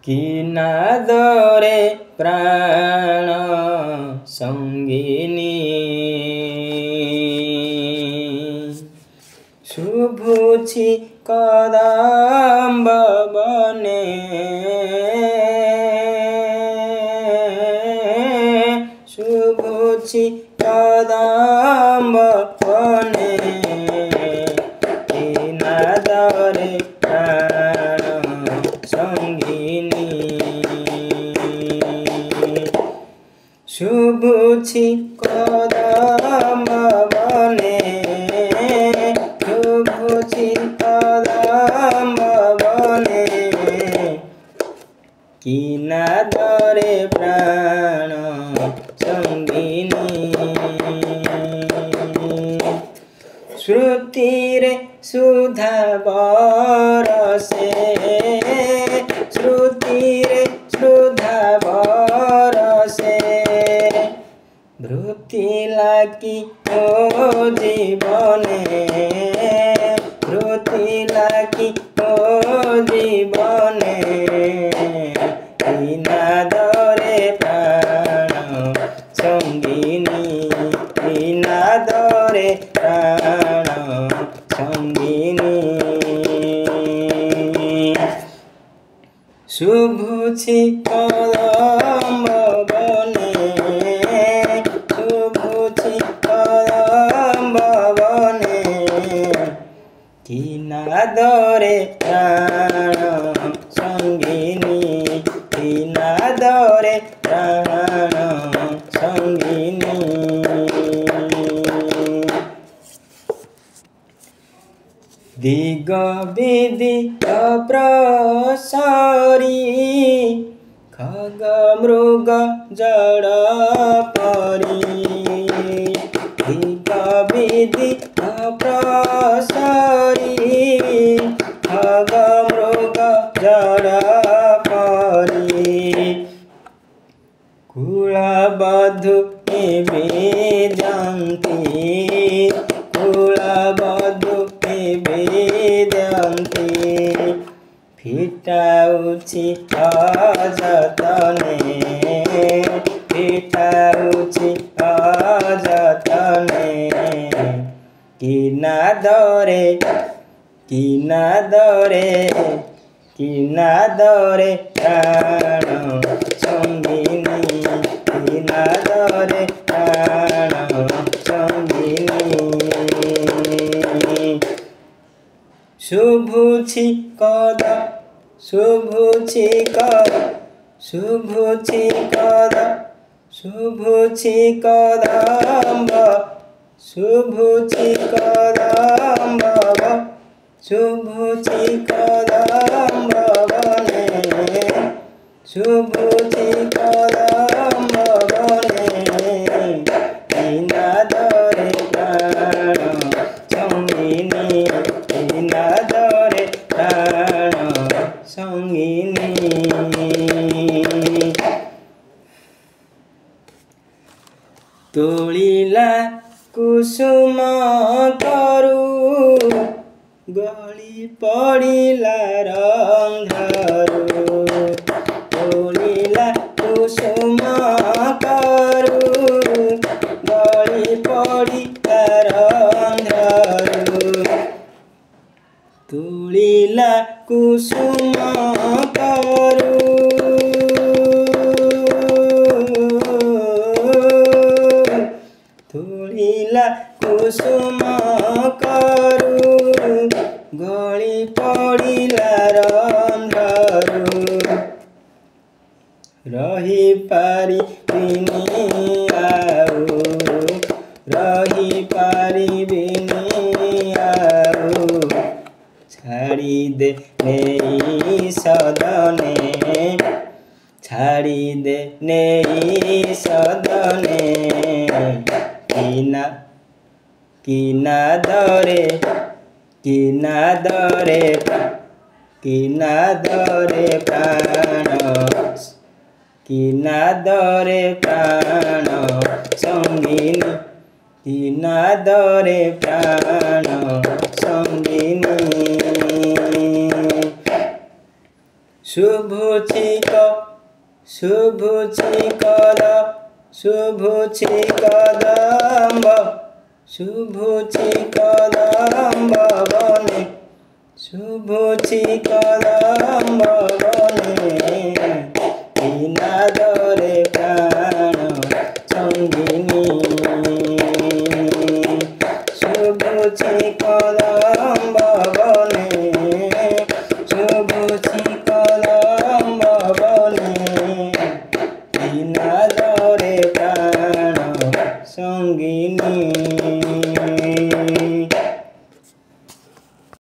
କି ନାଦରେ ପ୍ରାଣ ସଙ୍ଗିନୀ ଶୁଭୁଛି କଦମ୍ବ ବନେ ଶୁଭୁଛି କଦମ୍ବ ବନେ କି ନାଦରେ ପ୍ରାଣ ସଙ୍ଗିନୀ ଶୁଭୁଛି କଦମ୍ବ ବନେ ଶୁଭୁଛି କଦମ୍ବ ବନେ କି ନାଦରେ ପ୍ରାଣ ସଙ୍ଗିନୀ ଶ୍ରୁତିରେ ସୁଧା ବରସେ ଶ୍ରୁତିରେ ସୁଧା ବରସେ ଭୃତି ଲାଗି ମୋ ଜୀବନେ ଭୃତି ଲାଗି ମୋ ଜୀବନେ କି ନାଦରେ ପ୍ରାଣ ସଙ୍ଗିନୀ କି ନାଦରେ ପ୍ରାଣ ସଙ୍ଗିନୀ ଶୁଭୁଛି କଦମ୍ବ ବନେ ଶୁଭୁଛି କଦମ୍ବ ବନେ କି ନାଦରେ ପ୍ରାଣ ସଙ୍ଗିନୀ କି ନାଦରେ ପ୍ରାଣ ସଙ୍ଗିନୀ ଦିଗ ବିଦିତ ପ୍ରସରୀ ଖଗ ମୃଗ ଜଡ଼ ପରି ଦିଗ ବିଦିତ ପ୍ରସରୀ ଖଗ ମୃଗ ଜଡ଼ ପରି କୁଳବଧୂ ନିବେଦନ୍ତି କୁଳବଧୂ ନିବେଦନ୍ତି ଫିଟାଉଛି ଅଯତନେ ଫିଟାଉଛି ଅଯତନେ କି ନାଦରେ କି ନାଦରେ କି ନାଦରେ ପ୍ରାଣ ସଙ୍ଗିନୀ କି ନାଦରେ ପ୍ରାଣ ସଙ୍ଗିନୀ ଶୁଭୁଛି କଦ ଶୁଭୁଛି କଦ ଶୁଭୁଛି କଦ ଶୁଭୁଛି କଦମ୍ବ ଶୁଭୁଛି କଦମ୍ବ ଶୁଭୁଛି କଦମ୍ବ ବନେ ଶୁଭୁଛି କଦମ୍ବ ବନେ କି ନାଦରେ ପ୍ରାଣ ସଙ୍ଗିନୀ କି ନାଦରେ ପ୍ରାଣ ସଙ୍ଗିନୀ ତୋଳିଲା କୁସୁମ କରୁ ଗଳି ପଡ଼ିଲା ରନ୍ଧାରୁ ତୋଳିଲା କୁସୁମ କରୁ ଗଳି ପଡ଼ିଲା ରନ୍ଧାରୁ ତୋଳିଲା କୁସୁମ କରୁ ତୋଳିଲା କୁସୁମ କରୁ ଗଳି ପଡ଼ିଲା ରନ୍ଧାରୁ ରହିପାରିବିନି ଆଉ ରହିପାରିବିନି ଆଉ ଛାଡ଼ିଦେ ନେଇ ସଦନେ ଛାଡ଼ିଦେ ନେଇ ସଦନେ କି ନାଦରେ କି ନାଦରେ କି ନାଦରେ ପ୍ରାଣ କି ନାଦରେ ପ୍ରାଣ ସଙ୍ଗିନୀ କି ନାଦରେ ପ୍ରାଣ ସଙ୍ଗିନୀ শুভুছি কদম্ব শুভুছি কদম্ব বনে শুভুছি কদম্ব বনে